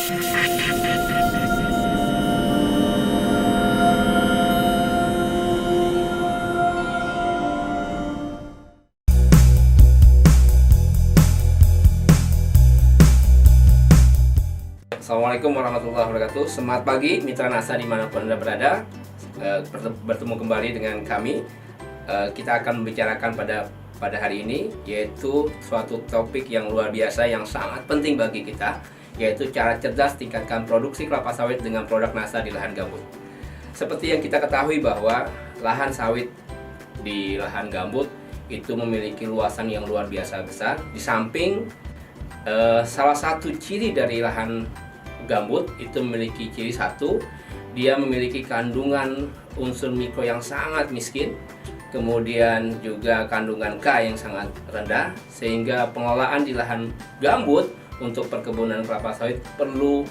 Assalamualaikum warahmatullahi wabarakatuh. Semangat pagi mitra NASA dimanapun Anda berada. Bertemu kembali dengan kami. Kita akan membicarakan pada hari ini, yaitu suatu topik yang luar biasa yang sangat penting bagi kita, yaitu cara cerdas tingkatkan produksi kelapa sawit dengan produk NASA di lahan gambut. Seperti yang kita ketahui bahwa lahan sawit di lahan gambut itu memiliki luasan yang luar biasa besar. Di samping salah satu ciri dari lahan gambut itu memiliki ciri satu, dia memiliki kandungan unsur mikro yang sangat miskin, kemudian juga kandungan K yang sangat rendah, sehingga pengelolaan di lahan gambut untuk perkebunan kelapa sawit perlu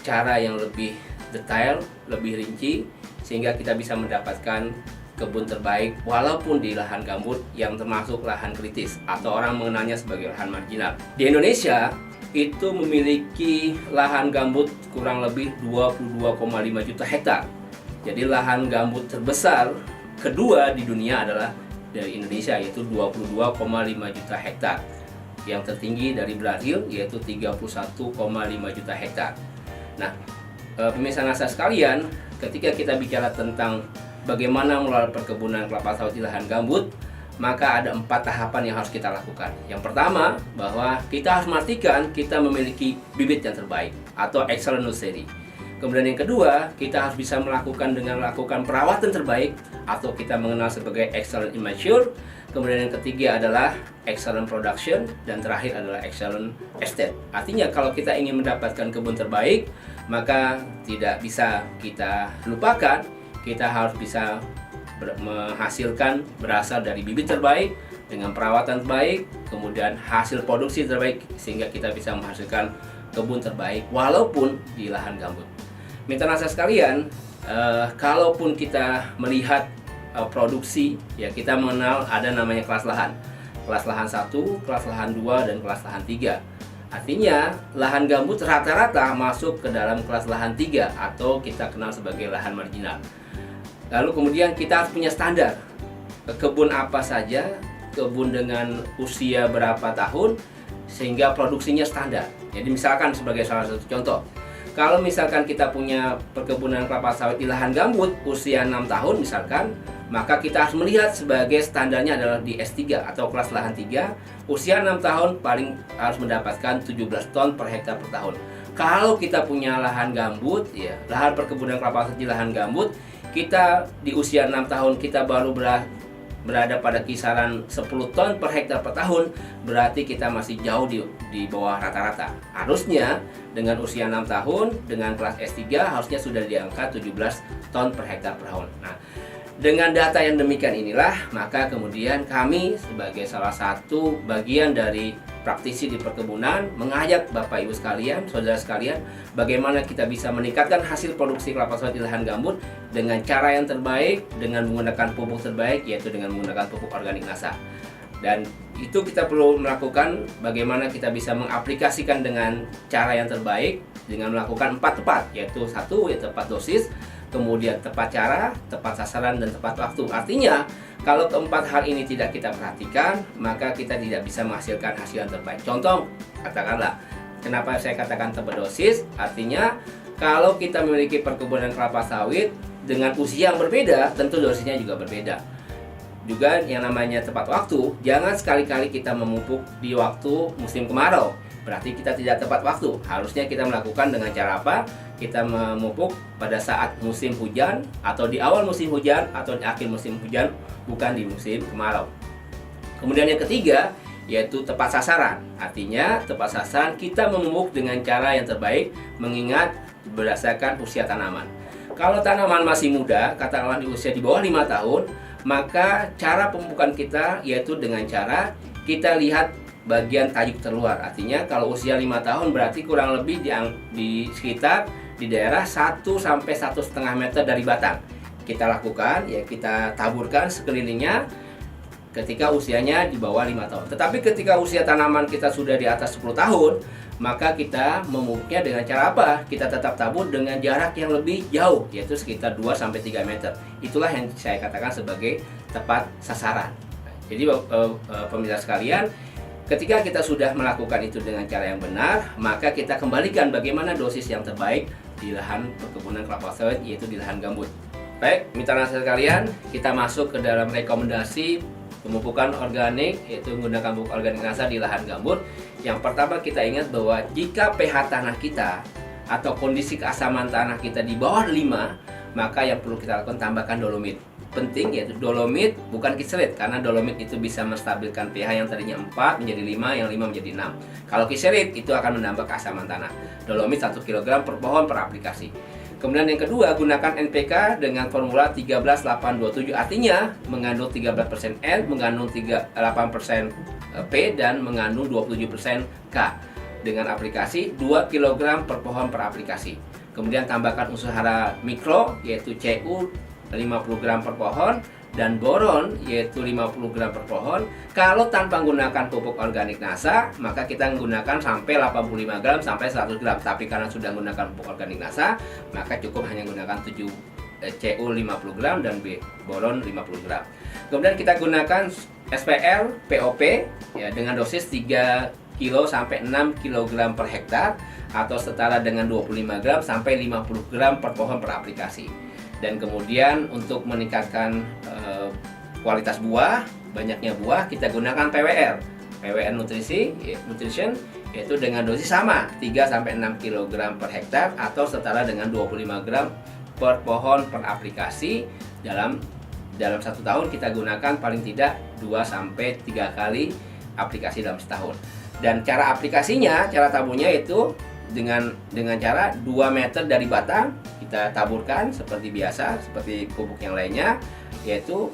cara yang lebih detail, lebih rinci, sehingga kita bisa mendapatkan kebun terbaik walaupun di lahan gambut yang termasuk lahan kritis atau orang mengenalnya sebagai lahan marginal. Di Indonesia itu memiliki lahan gambut kurang lebih 22,5 juta hektar. Jadi lahan gambut terbesar kedua di dunia adalah dari Indonesia, yaitu 22,5 juta hektar. Yang tertinggi dari Brazil yaitu 31,5 juta hektar. Nah, pemirsa NASA sekalian, ketika kita bicara tentang bagaimana mengelola perkebunan kelapa sawit di lahan gambut, maka ada 4 tahapan yang harus kita lakukan. Yang pertama, bahwa kita harus memastikan kita memiliki bibit yang terbaik atau excellent nursery. Kemudian yang kedua, kita harus bisa melakukan perawatan terbaik atau kita mengenal sebagai excellent immature. Kemudian yang ketiga adalah excellent production, dan terakhir adalah excellent estate. Artinya kalau kita ingin mendapatkan kebun terbaik, maka tidak bisa kita lupakan, kita harus bisa menghasilkan berasal dari bibit terbaik dengan perawatan terbaik, kemudian hasil produksi terbaik, sehingga kita bisa menghasilkan kebun terbaik walaupun di lahan gambut. Mitra NASA sekalian, kalaupun kita melihat produksi, ya kita mengenal ada namanya kelas lahan. Kelas lahan 1, kelas lahan 2, dan kelas lahan 3. Artinya lahan gambut rata-rata masuk ke dalam kelas lahan 3 atau kita kenal sebagai lahan marginal. Lalu kemudian kita harus punya standar kebun apa saja, kebun dengan usia berapa tahun, sehingga produksinya standar. Jadi misalkan sebagai salah satu contoh, kalau misalkan kita punya perkebunan kelapa sawit di lahan gambut usia 6 tahun misalkan, maka kita harus melihat sebagai standarnya adalah di S3 atau kelas lahan 3, usia 6 tahun paling harus mendapatkan 17 ton per hektar per tahun. Kalau kita punya lahan gambut, ya lahan perkebunan kelapa sawit di lahan gambut, kita di usia 6 tahun kita baru berada pada kisaran 10 ton per hektar per tahun, berarti kita masih jauh di bawah rata-rata. Harusnya dengan usia 6 tahun dengan kelas S3 harusnya sudah di angka 17 ton per hektar per tahun. Nah, dengan data yang demikian inilah, maka kemudian kami sebagai salah satu bagian dari praktisi di perkebunan mengajak Bapak Ibu sekalian, saudara sekalian, bagaimana kita bisa meningkatkan hasil produksi kelapa sawit di lahan gambut dengan cara yang terbaik, dengan menggunakan pupuk terbaik, yaitu dengan menggunakan pupuk organik NASA. Dan itu kita perlu melakukan bagaimana kita bisa mengaplikasikan dengan cara yang terbaik dengan melakukan 4 tepat, yaitu 1 yaitu tepat dosis, kemudian tepat cara, tepat sasaran, dan tepat waktu. Artinya kalau keempat hal ini tidak kita perhatikan, maka kita tidak bisa menghasilkan hasil yang terbaik. Contoh, katakanlah, kenapa saya katakan tepat dosis? Artinya, kalau kita memiliki perkebunan kelapa sawit dengan usia yang berbeda, tentu dosisnya juga berbeda. Juga yang namanya tepat waktu, jangan sekali-kali kita memupuk di waktu musim kemarau. Berarti kita tidak tepat waktu. Harusnya kita melakukan dengan cara apa? Kita memupuk pada saat musim hujan, atau di awal musim hujan, atau di akhir musim hujan, bukan di musim kemarau. Kemudian yang ketiga, yaitu tepat sasaran. Artinya tepat sasaran kita memupuk dengan cara yang terbaik, mengingat berdasarkan usia tanaman. Kalau tanaman masih muda, katakanlah di usia di bawah 5 tahun, maka cara pemupukan kita yaitu dengan cara kita lihat bagian tajuk terluar. Artinya kalau usia 5 tahun berarti kurang lebih di sekitar di daerah 1 sampai 1,5 meter dari batang. Kita lakukan, ya kita taburkan sekelilingnya. ketika usianya di bawah 5 tahun. Tetapi ketika usia tanaman kita sudah di atas 10 tahun, maka kita memupuknya dengan cara apa? Kita tetap tabur dengan jarak yang lebih jauh, yaitu sekitar 2-3 meter. Itulah yang saya katakan sebagai tepat sasaran. Jadi pemirsa sekalian, ketika kita sudah melakukan itu dengan cara yang benar, maka kita kembalikan bagaimana dosis yang terbaik di lahan perkebunan kelapa sawit, yaitu di lahan gambut. Baik, mitra nasa sekalian, kita masuk ke dalam rekomendasi pemupukan organik, yaitu menggunakan pupuk organik nasa di lahan gambut. Yang pertama kita ingat bahwa jika pH tanah kita atau kondisi keasaman tanah kita di bawah 5, maka yang perlu kita lakukan tambahkan dolomit. Penting yaitu dolomit, bukan kiselit, karena dolomit itu bisa menstabilkan pH yang tadinya 4 menjadi 5, yang 5 menjadi 6. Kalau kiselit itu akan menambah keasaman tanah. Dolomit 1 kg per pohon per aplikasi. Kemudian yang kedua, gunakan NPK dengan formula 13-8-27, artinya mengandung 13% N, mengandung 8% P, dan mengandung 27% K dengan aplikasi 2 kg per pohon per aplikasi. Kemudian tambahkan unsur hara mikro yaitu Cu 50 gram per pohon dan boron yaitu 50 gram per pohon. Kalau tanpa menggunakan pupuk organik nasa, maka kita menggunakan sampai 85 gram sampai 100 gram. Tapi karena sudah menggunakan pupuk organik nasa, maka cukup hanya menggunakan Cu 50 gram dan boron 50 gram. Kemudian kita gunakan SPR POP ya, dengan dosis 3 kg sampai 6 kg per hektar atau setara dengan 25 gram sampai 50 gram per pohon per aplikasi. Dan kemudian untuk meningkatkan kualitas buah, banyaknya buah, kita gunakan PWR nutrition, yaitu dengan dosis sama 3-6 kg per hektar atau setara dengan 25 gram per pohon per aplikasi. Dalam 1 tahun kita gunakan paling tidak 2-3 kali aplikasi dalam setahun. Dan cara aplikasinya, cara taburnya itu dengan cara 2 meter dari batang kita taburkan seperti biasa, seperti pupuk yang lainnya, yaitu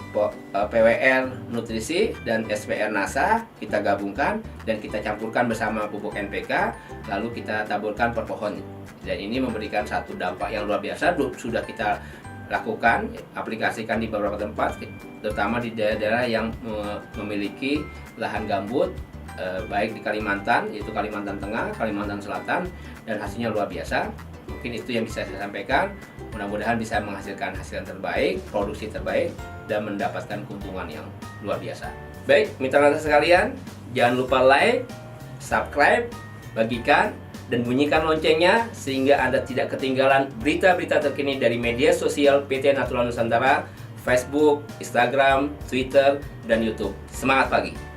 PWR nutrisi dan SPR nasa kita gabungkan dan kita campurkan bersama pupuk NPK, lalu kita taburkan per pohon. Dan ini memberikan satu dampak yang luar biasa. Sudah kita lakukan, aplikasikan di beberapa tempat, terutama di daerah-daerah yang memiliki lahan gambut, baik di Kalimantan, yaitu Kalimantan Tengah, Kalimantan Selatan, dan hasilnya luar biasa. Mungkin itu yang bisa saya sampaikan. Mudah-mudahan bisa menghasilkan hasil yang terbaik, produksi terbaik, dan mendapatkan keuntungan yang luar biasa. Baik, mitra nasa sekalian, jangan lupa like, subscribe, bagikan, dan bunyikan loncengnya sehingga Anda tidak ketinggalan berita-berita terkini dari media sosial PT Natural Nusantara, Facebook, Instagram, Twitter, dan YouTube. Semangat pagi!